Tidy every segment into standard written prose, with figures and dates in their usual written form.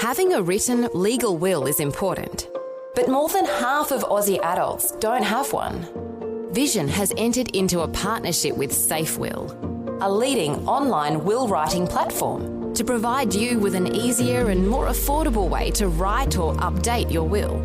Having a written legal will is important, but more than half of Aussie adults don't have one. Vision has entered into a partnership with SafeWill, a leading online will writing platform, to provide you with an easier and more affordable way to write or update your will.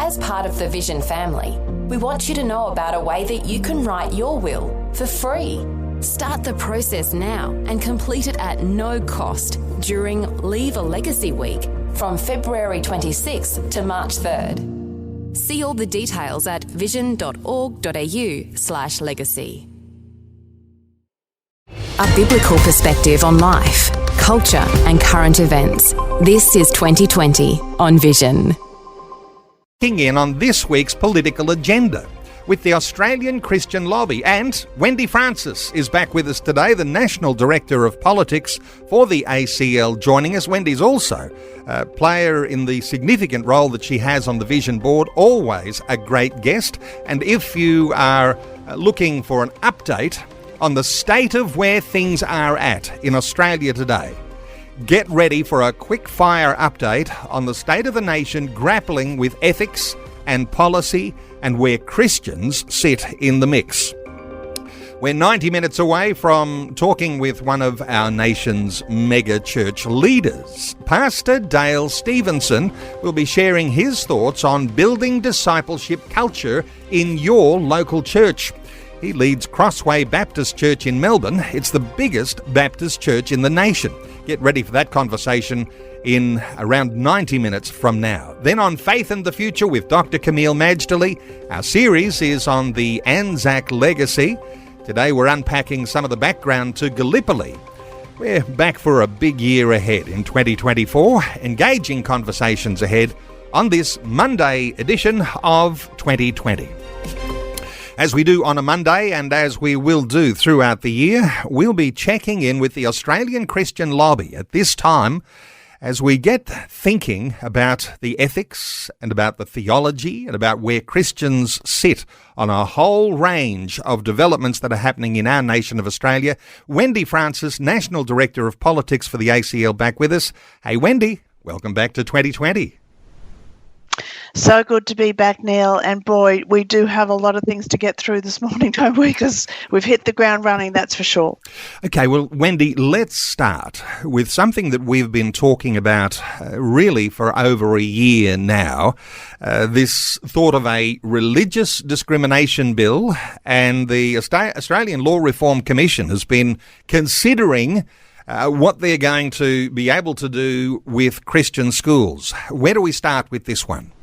As part of the Vision family, we want you to know about a way that you can write your will for free. Start the process now and complete it at no cost during Leave a Legacy Week from February 26th to March 3rd. See all the details at vision.org.au/legacy. A biblical perspective on life, culture and current events. This is 2020 on Vision. Kicking in on this week's political agenda with the Australian Christian Lobby, and Wendy Francis is back with us today, the National Director of Politics for the ACL, joining us. Wendy's also a player in the significant role that she has on the Vision Board, always a great guest. And if you are looking for an update on the state of where things are at in Australia today, get ready for a quick fire update on the state of the nation grappling with ethics and policy and where Christians sit in the mix. We're 90 minutes away from talking with one of our nation's mega church leaders. Pastor Dale Stevenson will be sharing his thoughts on building discipleship culture in your local church. He leads Crossway Baptist Church in Melbourne. It's the biggest Baptist church in the nation. Get ready for that conversation in around 90 minutes from now. Then on Faith and the Future with Dr. Camille Majdali, our series is on the Anzac legacy. Today we're unpacking some of the background to Gallipoli. We're back for a big year ahead in 2024, engaging conversations ahead on this Monday edition of 2020. As we do on a Monday, and as we will do throughout the year, we'll be checking in with the Australian Christian Lobby at this time as we get thinking about the ethics and about the theology and about where Christians sit on a whole range of developments that are happening in our nation of Australia. Wendy Francis, National Director of Politics for the ACL, back with us. Hey Wendy, welcome back to 2020. So good to be back, Neil. And boy, we do have a lot of things to get through this morning, don't we? Because we've hit the ground running, that's for sure. Okay, well, Wendy, let's start with something that we've been talking about really for over a year now. This thought of a religious discrimination bill, and the Australian Law Reform Commission has been considering what they're going to be able to do with Christian schools. Where do we start with this one?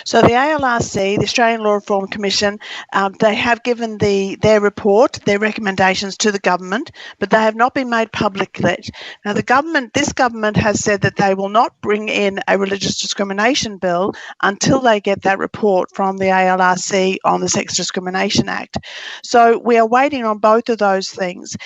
So the ALRC, the Australian Law Reform Commission, they have given their report, their recommendations to the government, but they have not been made public yet. Now, this government has said that they will not bring in a religious discrimination bill until they get that report from the ALRC on the Sex Discrimination Act. So we are waiting on both of those things.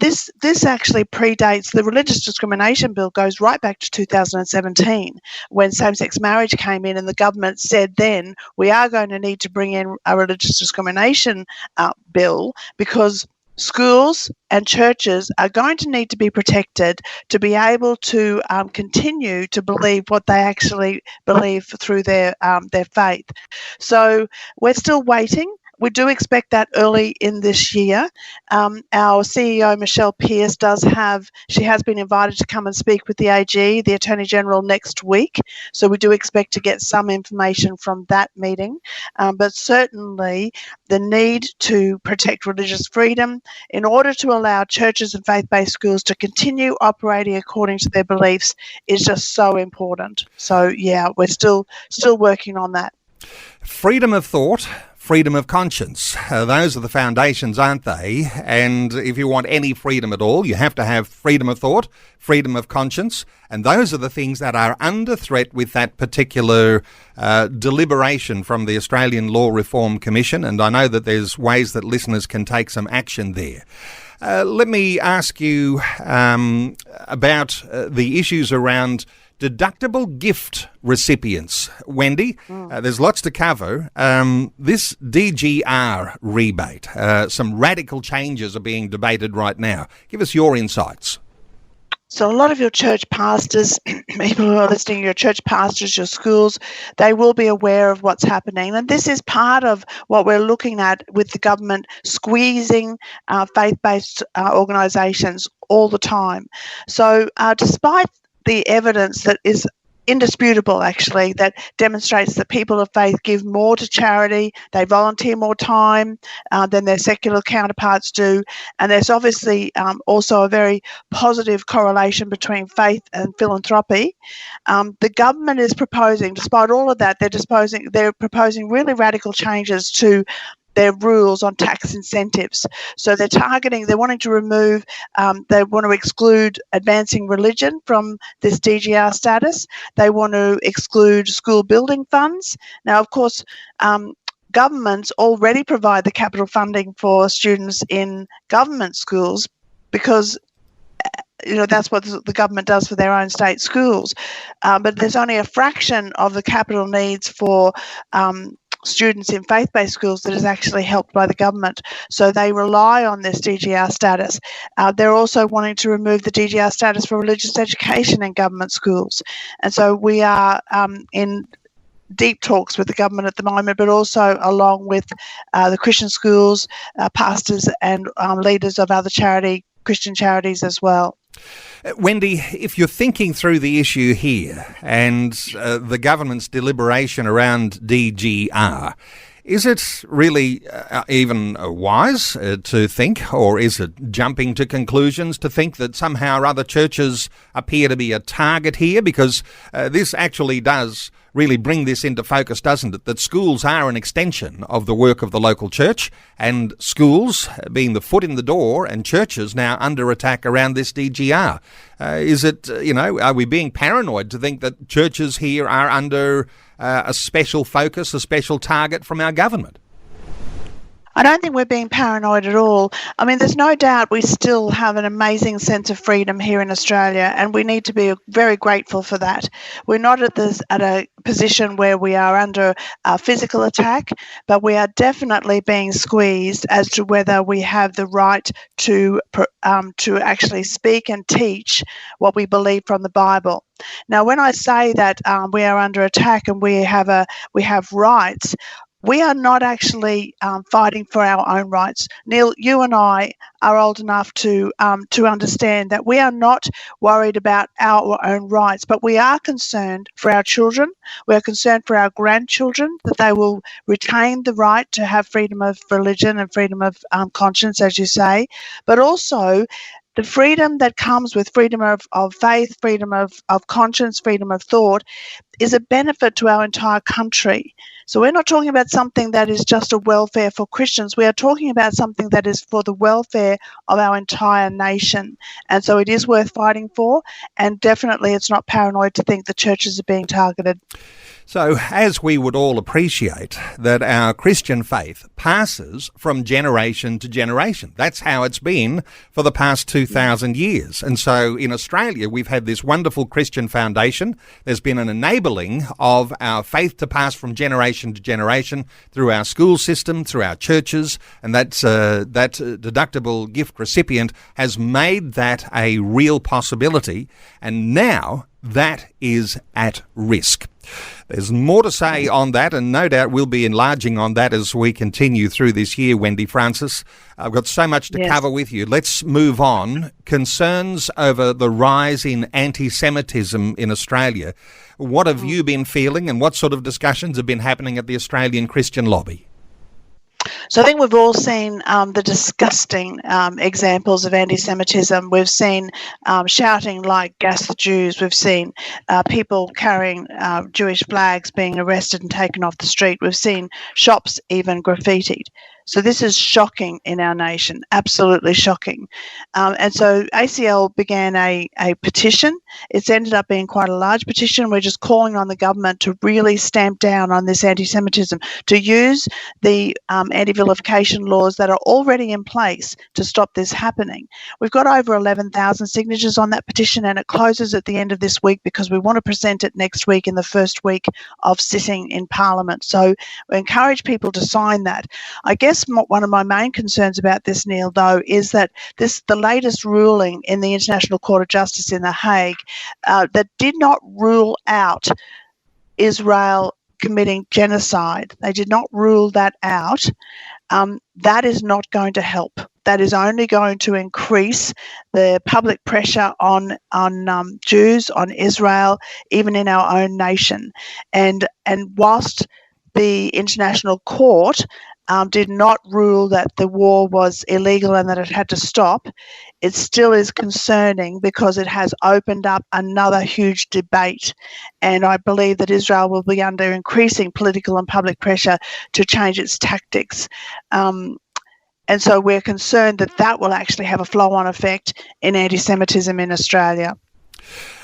This actually predates the religious discrimination bill, goes right back to 2017 when same-sex marriage came in, and the government said then we are going to need to bring in a religious discrimination bill because schools and churches are going to need to be protected to be able to continue to believe what they actually believe through their faith. So we're still waiting. We do expect that early in this year. Our CEO, Michelle Pearce, she has been invited to come and speak with the AG, the Attorney General, next week. So we do expect to get some information from that meeting. But certainly the need to protect religious freedom in order to allow churches and faith-based schools to continue operating according to their beliefs is just so important. So yeah, we're still working on that. Freedom of thought, freedom of conscience. Those are the foundations, aren't they? And if you want any freedom at all, you have to have freedom of thought, freedom of conscience, and those are the things that are under threat with that particular deliberation from the Australian Law Reform Commission, and I know that there's ways that listeners can take some action there. Let me ask you about the issues around deductible gift recipients. Wendy, there's lots to cover. This DGR rebate, some radical changes are being debated right now. Give us your insights. So a lot of your church pastors, people who are listening, your church pastors, your schools, they will be aware of what's happening. And this is part of what we're looking at with the government squeezing faith-based organisations all the time. So despite the evidence that is indisputable, actually, that demonstrates that people of faith give more to charity, they volunteer more time than their secular counterparts do, and there's obviously also a very positive correlation between faith and philanthropy. The government is proposing, despite all of that, they're proposing really radical changes to their rules on tax incentives. So they're wanting to remove, they want to exclude advancing religion from this DGR status. They want to exclude school building funds. Now, of course, governments already provide the capital funding for students in government schools because that's what the government does for their own state schools. But there's only a fraction of the capital needs for students in faith-based schools that is actually helped by the government. So they rely on this DGR status. They're also wanting to remove the DGR status for religious education in government schools. And so we are in deep talks with the government at the moment, but also along with the Christian schools, pastors and leaders of other Christian charities as well. Wendy, if you're thinking through the issue here and the government's deliberation around DGR, is it really even wise to think, or is it jumping to conclusions to think that somehow or other churches appear to be a target here? Because this actually does really bring this into focus, doesn't it? That schools are an extension of the work of the local church, and schools being the foot in the door and churches now under attack around this DGR. Is it, are we being paranoid to think that churches here are under a special focus, a special target from our government? I don't think we're being paranoid at all. I mean, there's no doubt we still have an amazing sense of freedom here in Australia, and we need to be very grateful for that. We're not at a position where we are under physical attack, but we are definitely being squeezed as to whether we have the right to actually speak and teach what we believe from the Bible. Now, when I say that we are under attack and we have rights, we are not actually fighting for our own rights. Neil, you and I are old enough to understand that we are not worried about our own rights, but we are concerned for our children. We are concerned for our grandchildren, that they will retain the right to have freedom of religion and freedom of conscience, as you say, but also the freedom that comes with freedom of faith, freedom of conscience, freedom of thought is a benefit to our entire country. So we're not talking about something that is just a welfare for Christians. We are talking about something that is for the welfare of our entire nation. And so it is worth fighting for, and definitely it's not paranoid to think the churches are being targeted. So, as we would all appreciate, that our Christian faith passes from generation to generation. That's how it's been for the past 2,000 years. And so in Australia, we've had this wonderful Christian foundation. There's been an enabling of our faith to pass from generation to generation through our school system, through our churches, and that deductible gift recipient has made that a real possibility. And now that is at risk. There's more to say on that, and no doubt we'll be enlarging on that as we continue through this year, Wendy Francis. I've got so much to cover with you. Let's move on. Concerns over the rise in anti-Semitism in Australia. What have you been feeling, and what sort of discussions have been happening at the Australian Christian Lobby? So I think we've all seen the disgusting examples of anti-Semitism. We've seen shouting like "Gas the Jews." We've seen people carrying Jewish flags being arrested and taken off the street. We've seen shops even graffitied. So this is shocking in our nation, absolutely shocking. And so ACL began a petition. It's ended up being quite a large petition. We're just calling on the government to really stamp down on this anti-Semitism, to use the anti-vilification laws that are already in place to stop this happening. We've got over 11,000 signatures on that petition, and it closes at the end of this week because we want to present it next week in the first week of sitting in Parliament. So we encourage people to sign that. I guess guess one of my main concerns about this, Neil, though, is that the latest ruling in the International Court of Justice in The Hague that did not rule out Israel committing genocide. They did not rule that out. That is not going to help. That is only going to increase the public pressure on Jews, on Israel, even in our own nation. And whilst the International Court did not rule that the war was illegal and that it had to stop, it still is concerning because it has opened up another huge debate. And I believe that Israel will be under increasing political and public pressure to change its tactics. And so we're concerned that that will actually have a flow-on effect in anti-Semitism in Australia.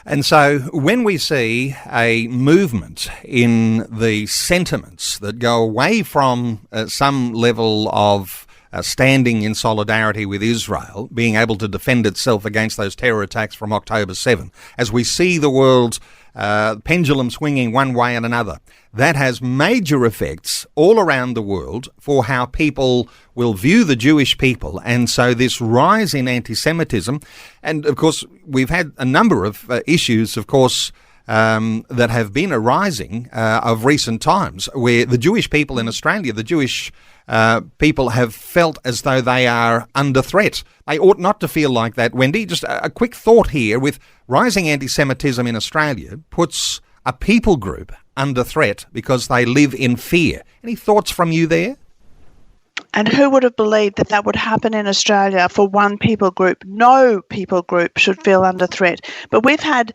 And so when we see a movement in the sentiments that go away from some level of standing in solidarity with Israel, being able to defend itself against those terror attacks from October 7, as we see the world pendulum swinging one way and another, that has major effects all around the world for how people will view the Jewish people. And so this rise in anti-Semitism, and of course we've had a number of issues, of course, that have been arising of recent times, where the Jewish people in Australia, the Jewish people have felt as though they are under threat. They ought not to feel like that, Wendy. Just a quick thought here: with rising anti-Semitism in Australia puts a people group under threat because they live in fear. Any thoughts from you there? And who would have believed that that would happen in Australia for one people group? No people group should feel under threat. But we've had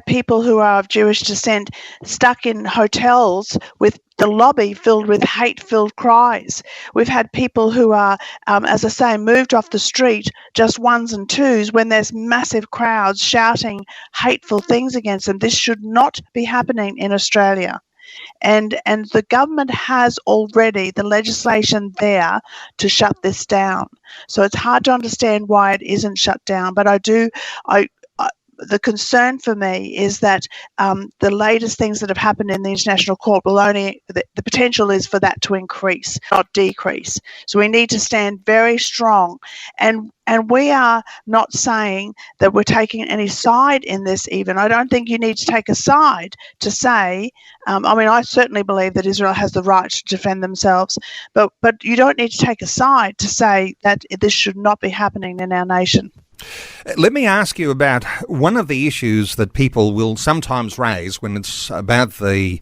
people who are of Jewish descent stuck in hotels with the lobby filled with hate-filled cries. We've had people who are, as I say, moved off the street, just ones and twos, when there's massive crowds shouting hateful things against them. This should not be happening in Australia. And the government has already the legislation there to shut this down. So it's hard to understand why it isn't shut down. But the concern for me is that the latest things that have happened in the International Court will only, the potential is for that to increase, not decrease. So we need to stand very strong. And we are not saying that we're taking any side in this even. I don't think you need to take a side to say, I certainly believe that Israel has the right to defend themselves, but you don't need to take a side to say that this should not be happening in our nation. Let me ask you about one of the issues that people will sometimes raise when it's about the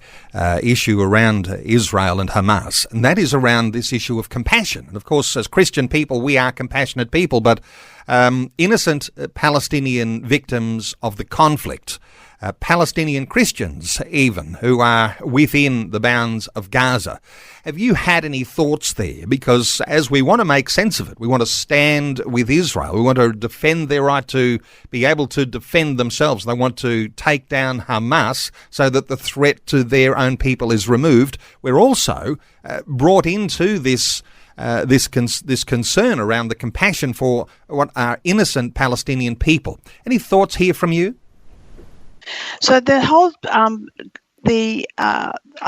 issue around Israel and Hamas, and that is around this issue of compassion. And of course, as Christian people, we are compassionate people, but innocent Palestinian victims of the conflict, Palestinian Christians even, who are within the bounds of Gaza. Have you had any thoughts there? Because as we want to make sense of it, we want to stand with Israel. We want to defend their right to be able to defend themselves. They want to take down Hamas so that the threat to their own people is removed. We're also brought into this concern around the compassion for what are innocent Palestinian people. Any thoughts here from you? So the whole, I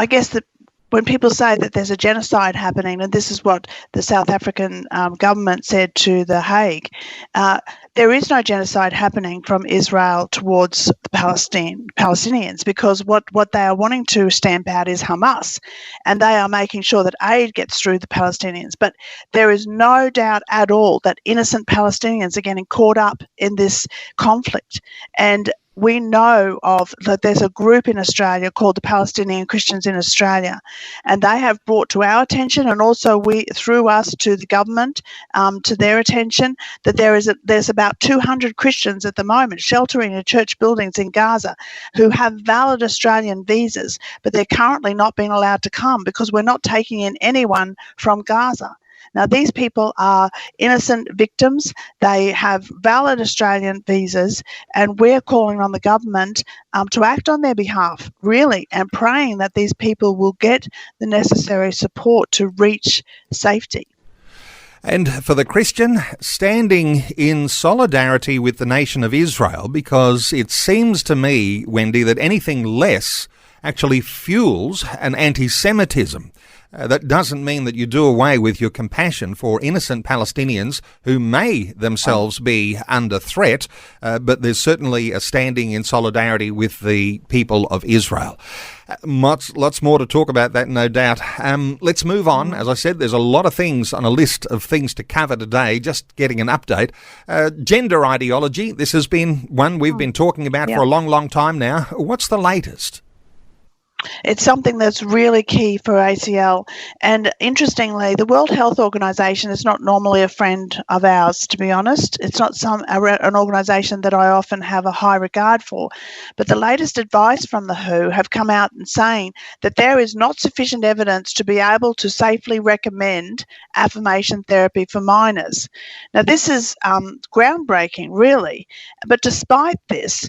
guess that when people say that there's a genocide happening, and this is what the South African government said to The Hague, there is no genocide happening from Israel towards the Palestinians, because what they are wanting to stamp out is Hamas, and they are making sure that aid gets through the Palestinians. But there is no doubt at all that innocent Palestinians are getting caught up in this conflict. And we know that there's a group in Australia called the Palestinian Christians in Australia, and they have brought to our attention, and also through us to the government, to their attention, that there's about 200 Christians at the moment sheltering in church buildings in Gaza who have valid Australian visas, but they're currently not being allowed to come because we're not taking in anyone from Gaza. Now, these people are innocent victims. They have valid Australian visas, and we're calling on the government to act on their behalf, really, and praying that these people will get the necessary support to reach safety. And for the Christian, standing in solidarity with the nation of Israel, because it seems to me, Wendy, that anything less actually fuels an anti-Semitism. That doesn't mean that you do away with your compassion for innocent Palestinians who may themselves be under threat, but there's certainly a standing in solidarity with the people of Israel. Lots more to talk about that, no doubt. Let's move on. As I said, there's a lot of things on a list of things to cover today, just getting an update. Gender ideology, this has been one we've been talking about for a long, long time now. What's the latest? It's something that's really key for ACL. And interestingly, the World Health Organization is not normally a friend of ours, to be honest. It's not an organization that I often have a high regard for. But the latest advice from the WHO have come out and saying that there is not sufficient evidence to be able to safely recommend affirmation therapy for minors. Now, this is groundbreaking, really. But despite this,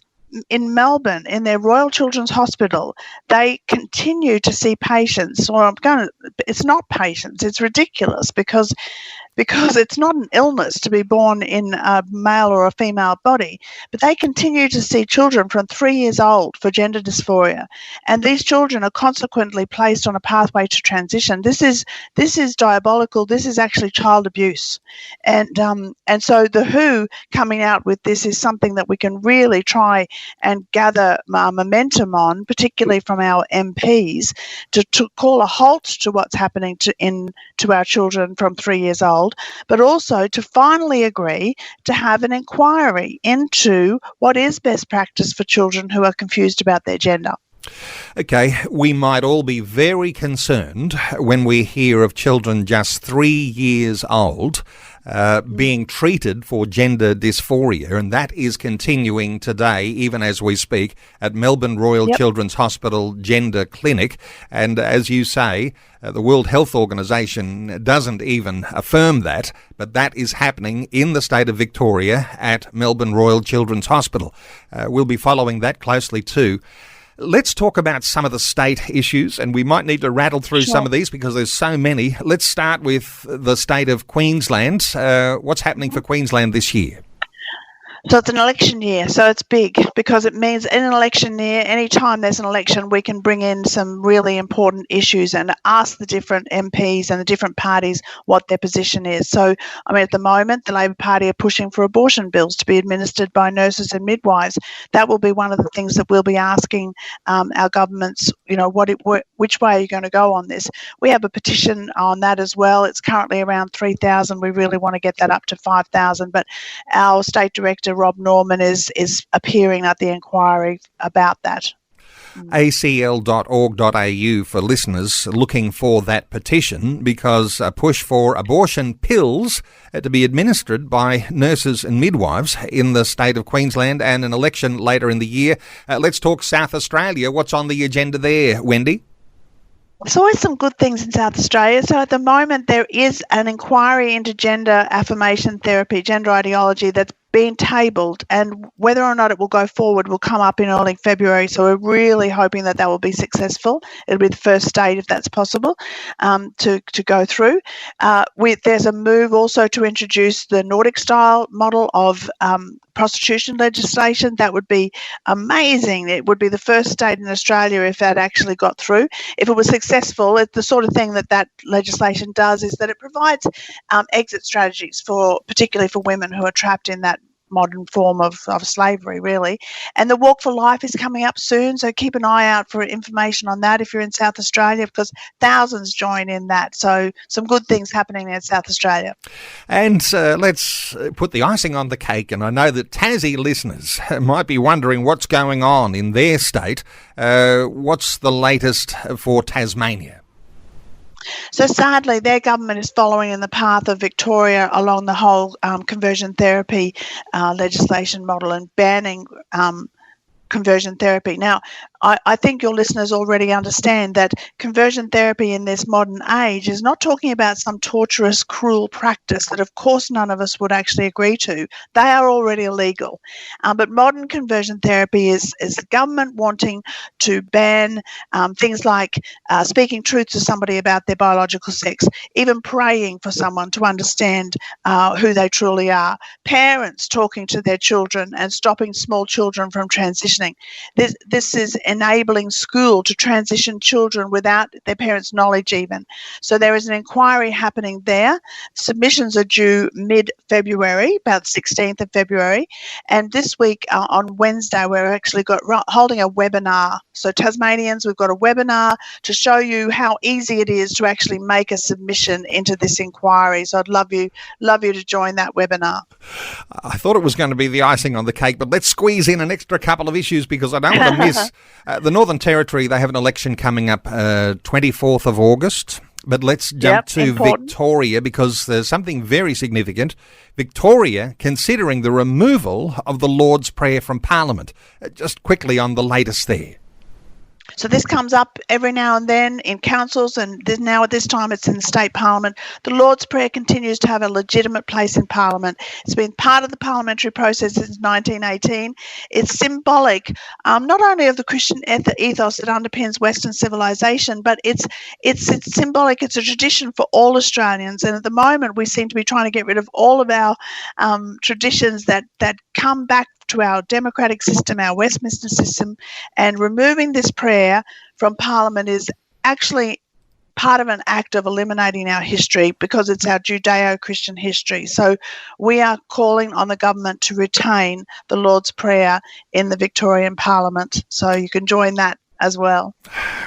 in Melbourne, in their Royal Children's Hospital, they continue to see patients, it's not patients, it's ridiculous because it's not an illness to be born in a male or a female body, but they continue to see children from 3 years old for gender dysphoria, and these children are consequently placed on a pathway to transition. This is diabolical. This is actually child abuse, and so the WHO coming out with this is something that we can really try and gather momentum on, particularly from our MPs, to call a halt to what's happening to our children from 3 years old, but also to finally agree to have an inquiry into what is best practice for children who are confused about their gender. Okay, we might all be very concerned when we hear of children just 3 years old being treated for gender dysphoria, and that is continuing today, even as we speak, at Melbourne Royal Children's Hospital Gender Clinic. And as you say, the World Health Organization doesn't even affirm that, but that is happening in the state of Victoria at Melbourne Royal Children's Hospital. We'll be following that closely too. Let's talk about some of the state issues, and we might need to rattle through some of these because there's so many. Let's start with the state of Queensland. What's happening for Queensland this year? So it's an election year, so it's big because it means in an election year, any time there's an election, we can bring in some really important issues and ask the different MPs and the different parties what their position is. So, I mean, at the moment, the Labor Party are pushing for abortion bills to be administered by nurses and midwives. That will be one of the things that we'll be asking our governments, which way are you going to go on this? We have a petition on that as well. It's currently around 3,000. We really want to get that up to 5,000, but our State Director, Rob Norman, is appearing at the inquiry about that. acl.org.au for listeners looking for that petition, because a push for abortion pills to be administered by nurses and midwives in the state of Queensland and an election later in the year. Let's talk South Australia. What's on the agenda there, Wendy? There's always some good things in South Australia. So at the moment, there is an inquiry into gender affirmation therapy, gender ideology, that's been tabled, and whether or not it will go forward will come up in early February. So we're really hoping that will be successful. It'll be the first state, if that's possible, to go through. There's a move also to introduce the Nordic-style model of prostitution legislation. That would be amazing. It would be the first state in Australia if that actually got through. If it was successful, it's the sort of thing that legislation does is that it provides exit strategies particularly for women who are trapped in that modern form of slavery, really. And the Walk for Life is coming up soon, so keep an eye out for information on that if you're in South Australia, because thousands join in that. So some good things happening in South Australia. And let's put the icing on the cake, and I know that Tassie listeners might be wondering what's going on in their state. What's the latest for Tasmania? So sadly, their government is following in the path of Victoria along the whole conversion therapy legislation model and banning conversion therapy. Now, I think your listeners already understand that conversion therapy in this modern age is not talking about some torturous, cruel practice that, of course, none of us would actually agree to. They are already illegal. But modern conversion therapy is the government wanting to ban things like speaking truth to somebody about their biological sex, even praying for someone to understand who they truly are, parents talking to their children and stopping small children from transitioning. This is enabling school to transition children without their parents' knowledge even. So there is an inquiry happening there. Submissions are due mid-February, about 16th of February. And this week on Wednesday, we're actually holding a webinar. So Tasmanians, we've got a webinar to show you how easy it is to actually make a submission into this inquiry. So I'd love you to join that webinar. I thought it was going to be the icing on the cake, but let's squeeze in an extra couple of issues because I don't want to miss the Northern Territory. They have an election coming up 24th of August. But let's jump to important. Victoria, because there's something very significant. Victoria considering the removal of the Lord's Prayer from Parliament. Just quickly on the latest there. So this comes up every now and then in councils, and now at this time it's in the state parliament. The Lord's Prayer continues to have a legitimate place in Parliament. It's been part of the parliamentary process since 1918. It's symbolic not only of the Christian ethos that underpins Western civilization, but it's symbolic. It's a tradition for all Australians, and at the moment we seem to be trying to get rid of all of our traditions that come back to our democratic system, our Westminster system, and removing this prayer from Parliament is actually part of an act of eliminating our history because it's our Judeo-Christian history. So we are calling on the government to retain the Lord's Prayer in the Victorian Parliament. So you can join that as well.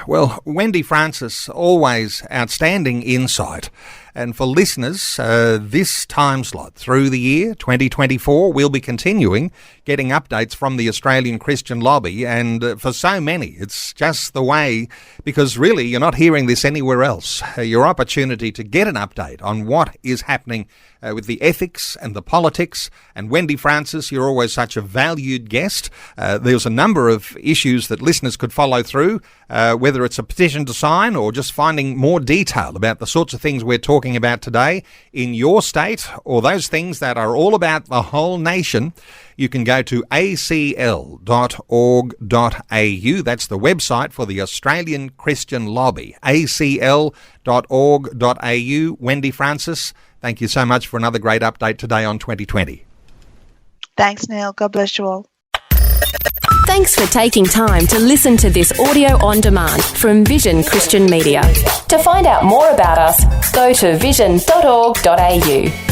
Well, Wendy Francis, always outstanding insight. And for listeners, this time slot through the year 2024, we'll be continuing getting updates from the Australian Christian Lobby. And for so many, it's just the way, because really you're not hearing this anywhere else. Your opportunity to get an update on what is happening with the ethics and the politics. And Wendy Francis, you're always such a valued guest. There's a number of issues that listeners could follow through, whether it's a petition to sign or just finding more detail about the sorts of things we're talking about today in your state, or those things that are all about the whole nation. You can go to acl.org.au. That's the website for the Australian Christian Lobby, acl.org.au. Wendy Francis, thank you so much for another great update today on 2020. Thanks, Neil. God bless you all. Thanks for taking time to listen to this audio on demand from Vision Christian Media. To find out more about us, go to vision.org.au.